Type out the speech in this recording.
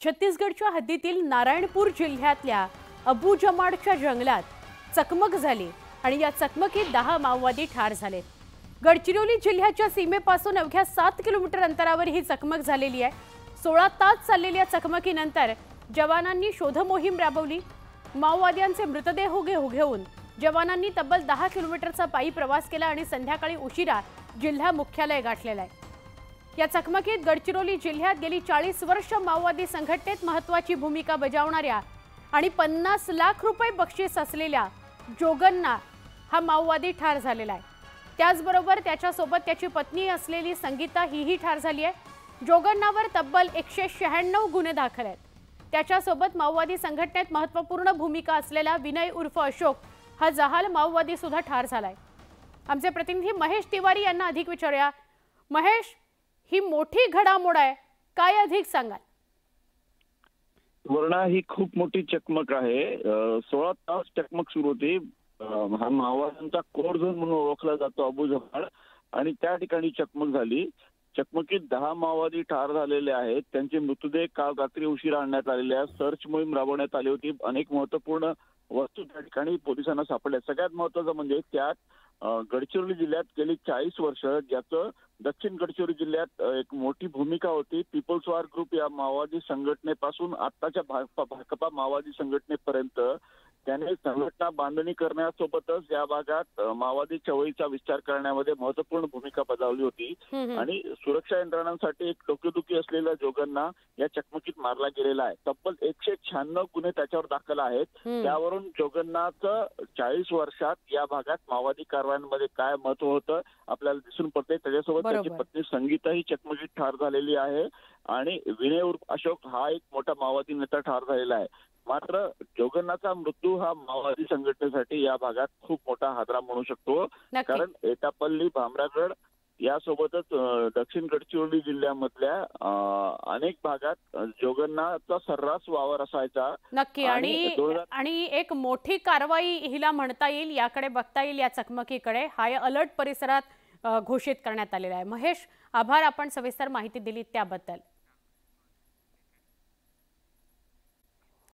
छत्तीसगडच्या हद्दीतील नारायणपूर जिल्ह्यातल्या अबुजमाडच्या जंगलात चकमक झाली आणि या चकमकीत 10 माओवादी ठार झाले। गडचिरोली जिल्ह्याच्या सीमेपासून अवघ्या 7 किलोमीटर अंतरावर ही चकमक झालेली आहे। 16 तास चाललेल्या चकमकीनंतर जवानांनी शोध मोहीम राबवली। माओवाद्यांचे मृतदेह घेऊन जवानांनी तब्बल 10 किलोमीटरचा पायी प्रवास केला आणि संध्याकाळी उशिरा जिल्हा मुख्यालय गाठलेलं आहे। या चकमकीत गडचिरोली जिल्ह्यात गेली 40 वर्ष माओवादी संघटनेत महत्त्वाची भूमिका बजावणाऱ्या आणि 50 लाख रुपये बक्षीस असलेल्या जोगन्ना हा माओवादी ठार झालेला आहे। त्याचबरोबर त्याच्यासोबत त्याची पत्नी असलेली संगीता ही ठार झाली आहे। जोगन्नावर तब्बल 196 गुन्हे दाखल आहेत। त्याच्यासोबत माओवादी संघटनेत महत्त्वपूर्ण भूमिका असलेला विनय उर्फ अशोक हा जहाल माओवादी सुद्धा ठार झालाय। आमचे प्रतिनिधी महेश तिवारी यांना अधिक विचारूया। महेश, ही मोठी घडामोड आहे, काय अधिक सांगाल? वर्णा, ही खूप मोठी चकमक आहे। 16 तास चकमक सुरू होती। हा माओवाद्यांचा कोर झोन म्हणून ओळखला जातो अबुजमाड, आणि त्या ठिकाणी चकमक झाली। चकमकीत 10 माओवादी ठार झालेले आहेत। त्यांचे मृतदेह काल रात्री उशिरा आणण्यात आलेले आहेत। सर्च मोहीम राबवण्यात आली होती। अनेक महत्त्वपूर्ण वस्तू त्या ठिकाणी पोलिसांना सापडल्या। सगळ्यात महत्त्वाचं म्हणजे त्यात गडचिरोली जिल्ह्यात गेली 40 वर्ष ज्याचं दक्षिण गडचिरोली जिल्ह्यात एक मोठी भूमिका होती। पीपल्स वॉर ग्रुप या माओवादी संघटनेपासून आत्ताच्या भाकपा माओवादी संघटनेपर्यंत त्याने संघटना बांधणी करण्यासोबतच या भागात माओवादी चळवळीचा विस्तार करण्यामध्ये महत्त्वपूर्ण भूमिका बजावली होती। आणि सुरक्षा यंत्रणांसाठी एक डोकेदुखी असलेला जोगन्ना या चकमकीत मारला गेलेला आहे। तब्बल 196 गुन्हे त्याच्यावर दाखल आहेत। त्यावरून जोगन्नाचं 40 वर्षात या भागात माओवादी कारवायांमध्ये काय महत्त्व होतं आपल्याला दिसून पडते। त्याच्यासोबत त्याची पत्नी संगीता ही चकमकीत ठार झालेली आहे आणि विनय उर्फ अशोक हा एक मोठा माओवादी नेता ठार झालेला आहे। मात्र जोगन्नाचा मृत्यू हा माओवादी संघटनेसाठी या भागात खूप मोठा हादरा म्हणू शकतो, कारण एटापल्ली, भामरागड यासोबतच दक्षिण गडचिरोली जिल्ह्यामधल्या अनेक भागात जोगन्नाचा सर्रास वावर असायचा। नक्की, आणि एक मोठी कारवाई हिला म्हणता येईल, याकडे बघता येईल या चकमकीकडे। हाय अलर्ट परिसरात घोषित करण्यात आलेला आहे। महेश, आभार, आपण सविस्तर माहिती दिली त्याबद्दल।